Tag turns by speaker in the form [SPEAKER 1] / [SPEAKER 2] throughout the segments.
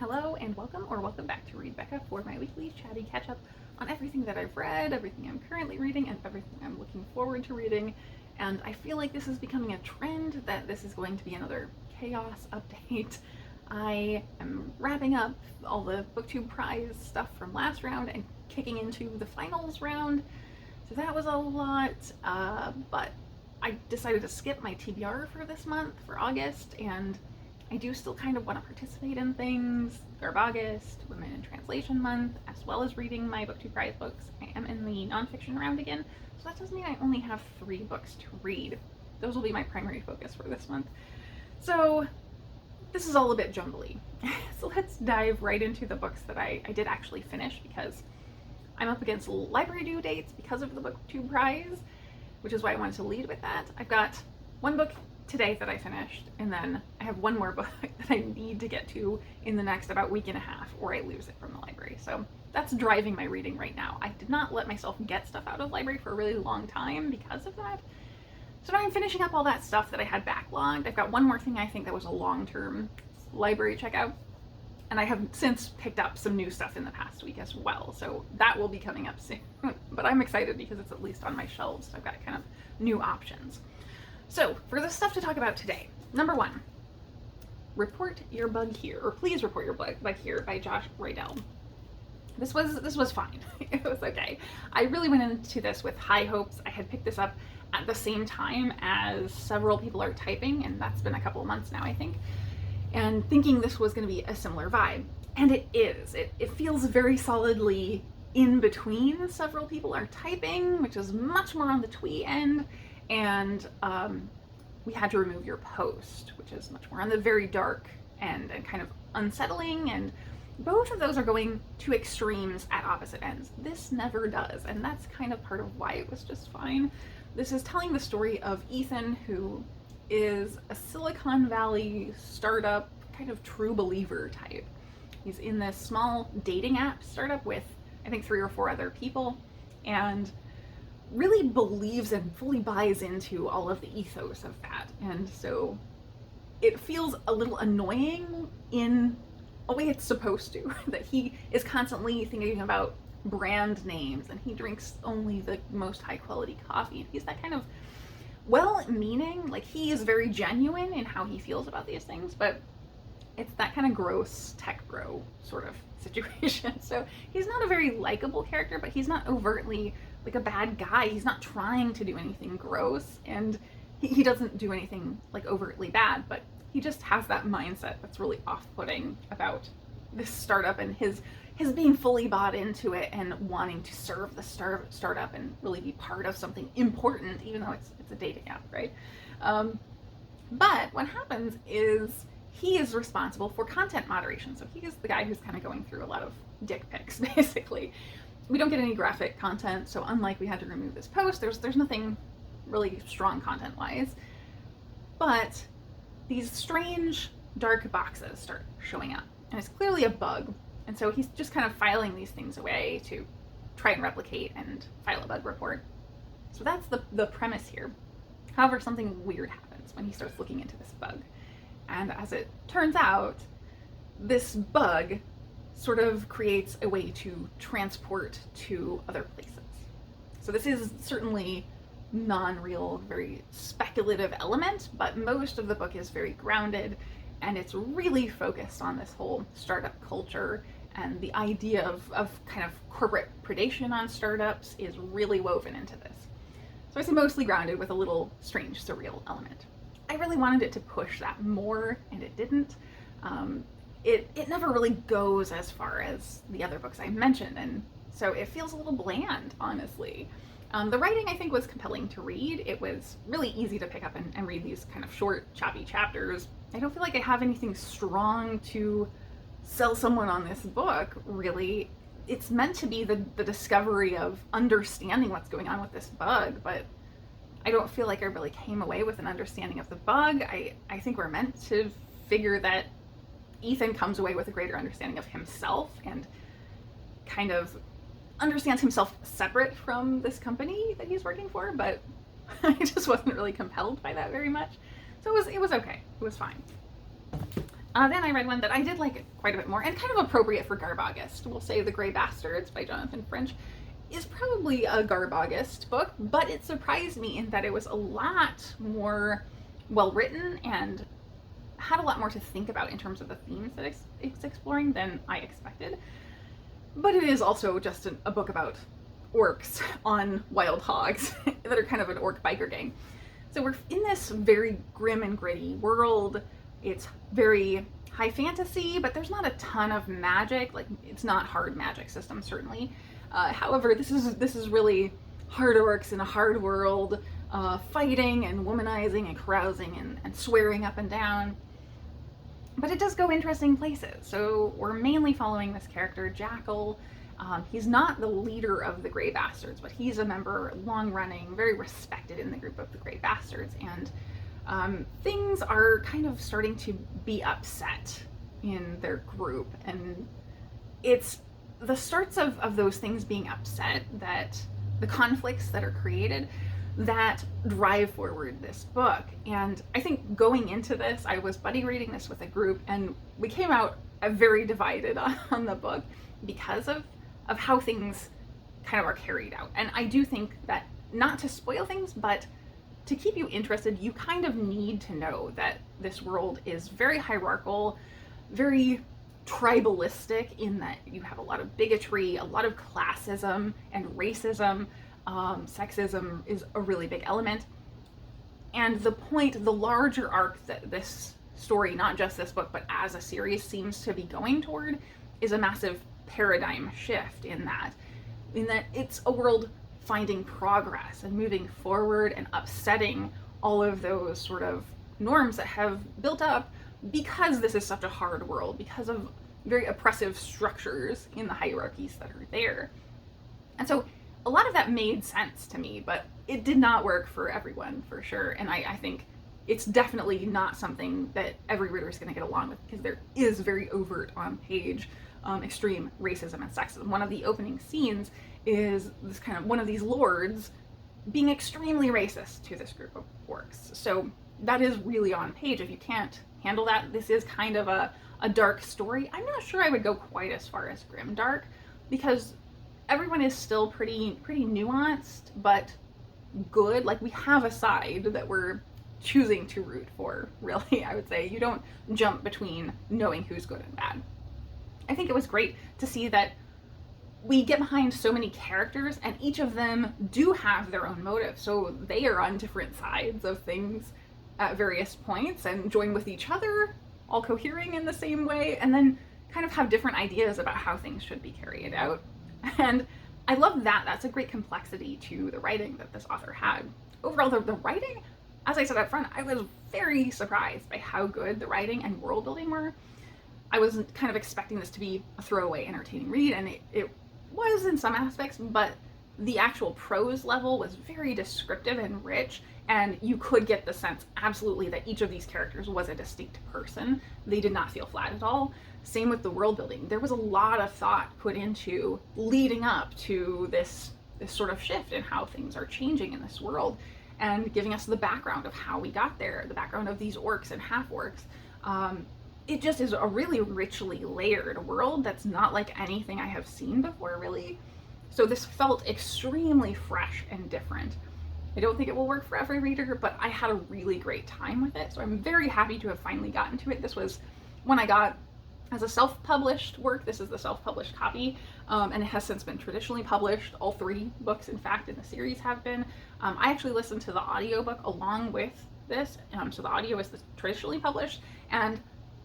[SPEAKER 1] Hello and welcome or welcome back to Read Becca for my weekly chatty catch-up on everything that I've read, everything I'm currently reading, and everything I'm looking forward to reading. And I feel like this is becoming a trend that this is going to be another chaos update. I am wrapping up all the BookTube prize stuff from last round and kicking into the finals round. So that was a lot, but I decided to skip my TBR for this month, for August, and I do still kind of want to participate in things. August, Women in Translation Month, as well as reading my BookTube prize books. I am in the nonfiction round again, so that does mean I only have 3 books to read. Those will be my primary focus for this month. So this is all a bit jumbly. So let's dive right into the books that I did actually finish, because I'm up against library due dates because of the BookTube prize, which is why I wanted to lead with that. I've got one book today that I finished, and then I have one more book that I need to get to in the next about week and a half, or I lose it from the library. So that's driving my reading right now. I did not let myself get stuff out of the library for a really long time because of that. So now I'm finishing up all that stuff that I had backlogged. I've got one more thing I think that was a long-term library checkout, and I have since picked up some new stuff in the past week as well. So that will be coming up soon. But I'm excited because it's at least on my shelves. So I've got kind of new options. So for the stuff to talk about today, number 1, Report Your Bug Here, or Please Report Your Bug Here by Josh Riedel. This was fine. It was okay. I really went into this with high hopes. I had picked this up at the same time as several people are typing, and that's been a couple of months now, I think, and thinking this was going to be a similar vibe. And it is. It feels very solidly in between several people are typing, which is much more on the twee end, and we had to remove your post, which is much more on the very dark end and kind of unsettling, and both of those are going to extremes at opposite ends. This never does, and that's kind of part of why it was just fine. This is telling the story of Ethan, who is a Silicon Valley startup, kind of true believer type. He's in this small dating app startup with, I think, 3 or 4 other people, and really believes and fully buys into all of the ethos of that. And so it feels a little annoying in a way it's supposed to, that he is constantly thinking about brand names and he drinks only the most high quality coffee. He's that kind of well-meaning, like he is very genuine in how he feels about these things, but it's that kind of gross tech bro sort of situation. So he's not a very likable character, but he's not overtly like a bad guy. He's not trying to do anything gross, and he doesn't do anything like overtly bad, but he just has that mindset that's really off-putting about this startup and his being fully bought into it and wanting to serve the startup and really be part of something important, even though it's a dating app, right? But what happens is he is responsible for content moderation. So he is the guy who's kind of going through a lot of dick pics, basically. We don't get any graphic content, so unlike we had to remove this post, there's nothing really strong content-wise. But these strange dark boxes start showing up, and it's clearly a bug. And so he's just kind of filing these things away to try and replicate and file a bug report. So that's the premise here. However, something weird happens when he starts looking into this bug. And as it turns out, this bug sort of creates a way to transport to other places. So this is certainly non-real, very speculative element, but most of the book is very grounded, and it's really focused on this whole startup culture, and the idea of kind of corporate predation on startups is really woven into this. So it's mostly grounded with a little strange, surreal element. I really wanted it to push that more, and it didn't. It never really goes as far as the other books I mentioned, and so it feels a little bland, honestly. The writing, I think, was compelling to read. It was really easy to pick up and read these kind of short, choppy chapters. I don't feel like I have anything strong to sell someone on this book, really. It's meant to be the discovery of understanding what's going on with this bug, but I don't feel like I really came away with an understanding of the bug. I think we're meant to figure that Ethan comes away with a greater understanding of himself and kind of understands himself separate from this company that he's working for, but I just wasn't really compelled by that very much. So it was okay. It was fine. Then I read one that I did like quite a bit more, and kind of appropriate for Garb August. We'll say The Grey Bastards by Jonathan French is probably a Garb August book, but it surprised me in that it was a lot more well written and had a lot more to think about in terms of the themes that it's exploring than I expected. But it is also just a book about orcs on wild hogs that are kind of an orc biker gang. So we're in this very grim and gritty world. It's very high fantasy, but there's not a ton of magic. Like, it's not hard magic system, certainly. However, this is really hard orcs in a hard world, fighting and womanizing and carousing and swearing up and down. But it does go interesting places. So we're mainly following this character, Jackal. He's not the leader of the Grey Bastards, but he's a member, long-running, very respected in the group of the Grey Bastards, and things are kind of starting to be upset in their group, and it's the starts of those things being upset, that the conflicts that are created, that drive forward this book. And I think going into this, I was buddy reading this with a group, and we came out very divided on the book because of how things kind of are carried out. And I do think that, not to spoil things, but to keep you interested, you kind of need to know that this world is very hierarchical, very tribalistic, in that you have a lot of bigotry, a lot of classism and racism. Sexism is a really big element. And the larger arc that this story, not just this book, but as a series, seems to be going toward, is a massive paradigm shift in that it's a world finding progress and moving forward and upsetting all of those sort of norms that have built up because this is such a hard world, because of very oppressive structures in the hierarchies that are there. And so a lot of that made sense to me, but it did not work for everyone, for sure. And I think it's definitely not something that every reader is going to get along with, because there is very overt on page extreme racism and sexism. One of the opening scenes is this kind of one of these lords being extremely racist to this group of orcs. So that is really on page. If you can't handle that, this is kind of a dark story. I'm not sure I would go quite as far as grimdark, because everyone is still pretty nuanced, but good. Like, we have a side that we're choosing to root for, really. I would say you don't jump between knowing who's good and bad. I think it was great to see that we get behind so many characters, and each of them do have their own motive. So they are on different sides of things at various points and join with each other, all cohering in the same way, and then kind of have different ideas about how things should be carried out. And I love that. That's a great complexity to the writing that this author had. Overall, the writing, as I said up front, I was very surprised by how good the writing and world building were. I was kind of expecting this to be a throwaway, entertaining read, and it was in some aspects, but the actual prose level was very descriptive and rich, and you could get the sense absolutely that each of these characters was a distinct person. They did not feel flat at all. Same with the world building. There was a lot of thought put into leading up to this sort of shift in how things are changing in this world, and giving us the background of how we got there, the background of these orcs and half-orcs. It just is a really richly layered world that's not like anything I have seen before, really. So this felt extremely fresh and different. I don't think it will work for every reader, but I had a really great time with it. So I'm very happy to have finally gotten to it. This was one I got as a self-published work. This is the self-published copy, and it has since been traditionally published. All 3 books, in fact, in the series have been. I actually listened to the audiobook along with this, so the audio is the traditionally published, and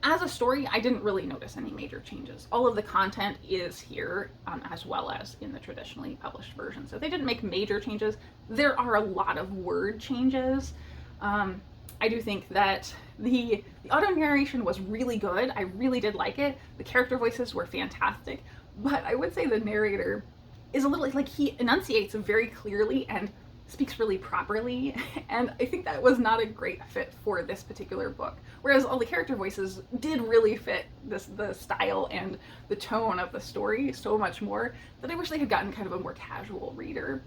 [SPEAKER 1] as a story, I didn't really notice any major changes. All of the content is here, as well as in the traditionally published version. So they didn't make major changes. There are a lot of word changes. I do think that the auto narration was really good. I really did like it. The character voices were fantastic. But I would say the narrator is a little, like, he enunciates very clearly and speaks really properly, and I think that was not a great fit for this particular book. Whereas all the character voices did really fit the style and the tone of the story so much more that I wish they had gotten kind of a more casual reader.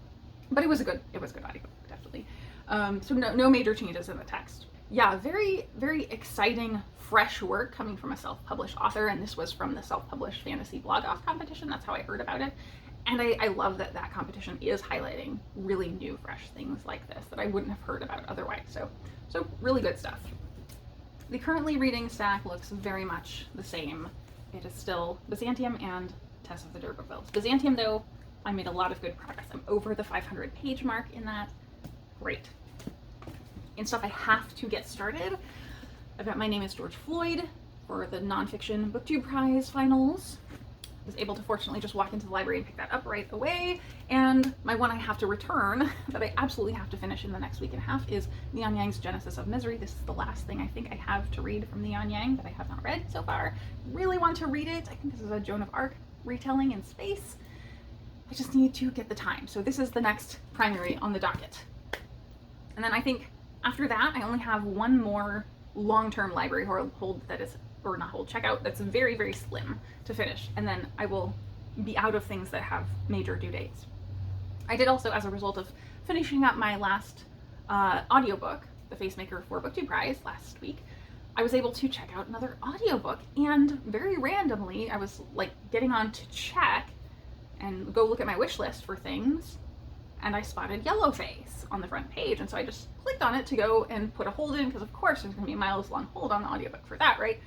[SPEAKER 1] But it was a good audiobook, definitely. So no major changes in the text. yeah, very, very exciting, fresh work coming from a self-published author, and this was from the self-published fantasy blog off competition. That's how I heard about it. And I love that that competition is highlighting really new, fresh things like this that I wouldn't have heard about otherwise. So really good stuff. The currently reading stack looks very much the same. It is still Byzantium and Tess of the D'Urbervilles. Byzantium, though, I made a lot of good progress. I'm over the 500 page mark in that. Great. In stuff I have to get started, I've got My Name is George Floyd for the nonfiction BookTube Prize finals. I was able to fortunately just walk into the library and pick that up right away. And my one I have to return that I absolutely have to finish in the next week and a half is Neon Yang's Genesis of Misery. This is the last thing I think I have to read from Neon Yang that I have not read so far. Really want to read it. I think this is a Joan of Arc retelling in space. I just need to get the time. So this is the next primary on the docket. And then I think after that, I only have one more long-term library hold that is, or not hold, checkout that's very, very slim to finish. And then I will be out of things that have major due dates. I did also, as a result of finishing up my last audiobook, The Facemaker for BookTube Prize last week, I was able to check out another audiobook. And very randomly, I was like getting on to check and go look at my wish list for things, and I spotted Yellowface on the front page, and so I just clicked on it to go and put a hold in, because of course there's going to be a miles long hold on the audiobook for that, right?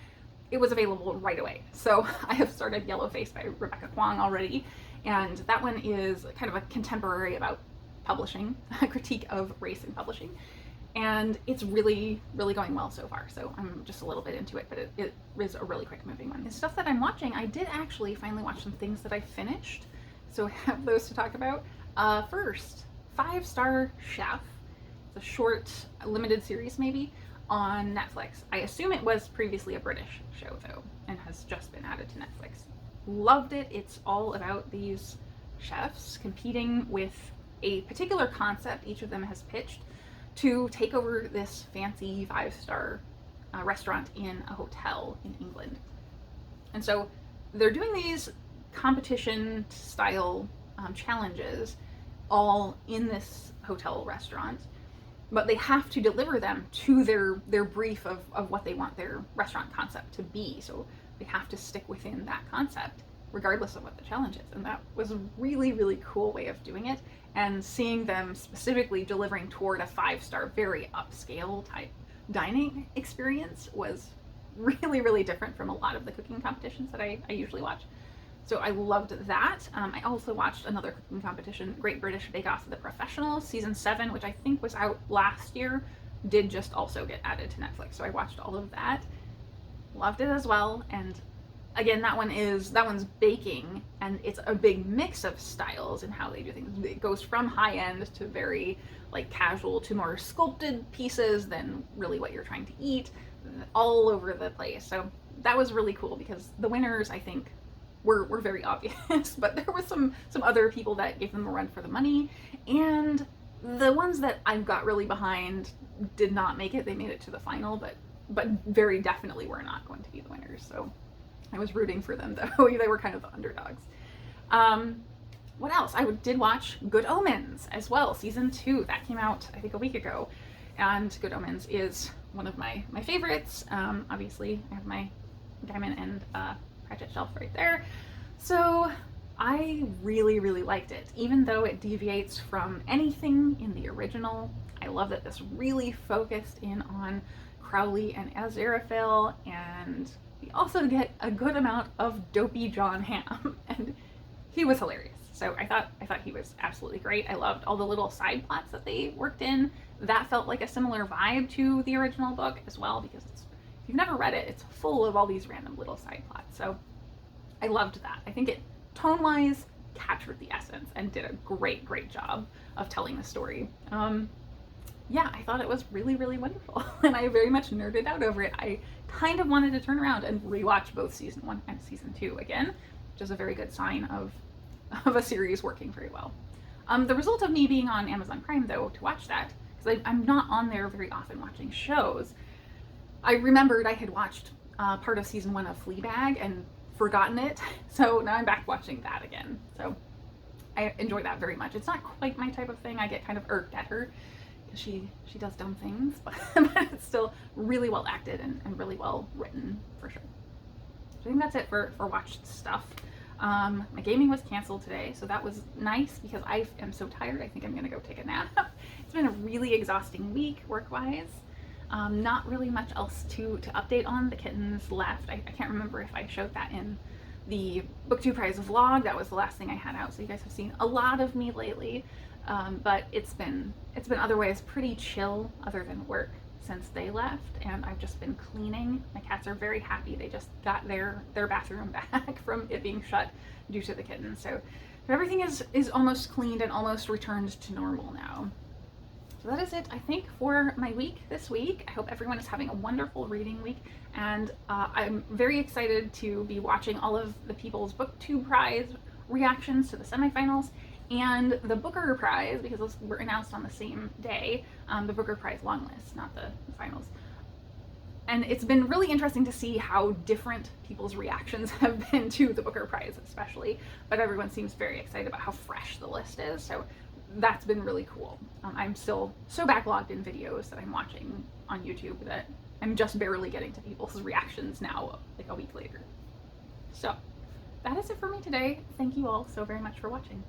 [SPEAKER 1] It was available right away. So I have started Yellowface by Rebecca Kuang already, and that one is kind of a contemporary about publishing, a critique of race in publishing, and it's really, really going well so far. So I'm just a little bit into it, but it is a really quick moving one. The stuff that I'm watching, I did actually finally watch some things that I finished, so I have those to talk about. First, 5-Star Chef. It's a short, limited series maybe, on Netflix. I assume it was previously a British show though, and has just been added to Netflix. Loved it. It's all about these chefs competing with a particular concept each of them has pitched to take over this fancy 5-star restaurant in a hotel in England. And so they're doing these competition style challenges all in this hotel restaurant, but they have to deliver them to their brief of what they want their restaurant concept to be. So they have to stick within that concept regardless of what the challenge is. And that was a really, really cool way of doing it. And seeing them specifically delivering toward a 5-star, very upscale type dining experience was really, really different from a lot of the cooking competitions that I usually watch. So I loved that. I also watched another cooking competition, Great British Bake Off The Professionals, season 7, which I think was out last year, did just also get added to Netflix. So I watched all of that. Loved it as well. And again, that one's baking, and it's a big mix of styles and how they do things. It goes from high end to very like casual to more sculpted pieces than really what you're trying to eat, all over the place. So that was really cool because the winners, I think, were very obvious, but there was some other people that gave them a run for the money, and the ones that I got really behind did not make it. They made it to the final, but very definitely were not going to be the winners. So I was rooting for them though. They were kind of the underdogs. What else? I did watch Good Omens as well, season 2. That came out I think a week ago, and Good Omens is one of my favorites. Obviously I have my diamond and Pratchett shelf right there. So I really, really liked it, even though it deviates from anything in the original. I love that this really focused in on Crowley and Aziraphale, and we also get a good amount of dopey John Hamm, and he was hilarious. So I thought he was absolutely great. I loved all the little side plots that they worked in. That felt like a similar vibe to the original book as well, because if you've never read it, it's full of all these random little side plots. So I loved that. I think it, tone-wise, captured the essence and did a great, great job of telling the story. Yeah, I thought it was really, really wonderful, and I very much nerded out over it. I kind of wanted to turn around and rewatch both season 1 and season 2 again, which is a very good sign of a series working very well. The result of me being on Amazon Prime, though, to watch that, because I'm not on there very often watching shows, I remembered I had watched part of season 1 of Fleabag and forgotten it, so now I'm back watching that again. So I enjoy that very much. It's not quite my type of thing. I get kind of irked at her She does dumb things, but it's still really well acted and really well written for sure. So I think that's it for watched stuff. My gaming was canceled today, so that was nice because I am so tired. I think I'm gonna go take a nap. It's been a really exhausting week work-wise. Not really much else to update on. The kittens left. I can't remember if I showed that in the Book 2 Prize vlog. That was the last thing I had out, so you guys have seen a lot of me lately. But it's been otherwise pretty chill other than work since they left, and I've just been cleaning. My cats are very happy. They just got their bathroom back from it being shut due to the kittens. So everything is almost cleaned and almost returned to normal now. So that is it, I think, for my week this week. I hope everyone is having a wonderful reading week, and I'm very excited to be watching all of the people's Book 2 Prize reactions to the semifinals and the Booker Prize, because those were announced on the same day, the Booker Prize long list, not the finals. And it's been really interesting to see how different people's reactions have been to the Booker Prize especially, but everyone seems very excited about how fresh the list is, so that's been really cool. I'm still so backlogged in videos that I'm watching on YouTube that I'm just barely getting to people's reactions now, like a week later. So that is it for me today. Thank you all so very much for watching.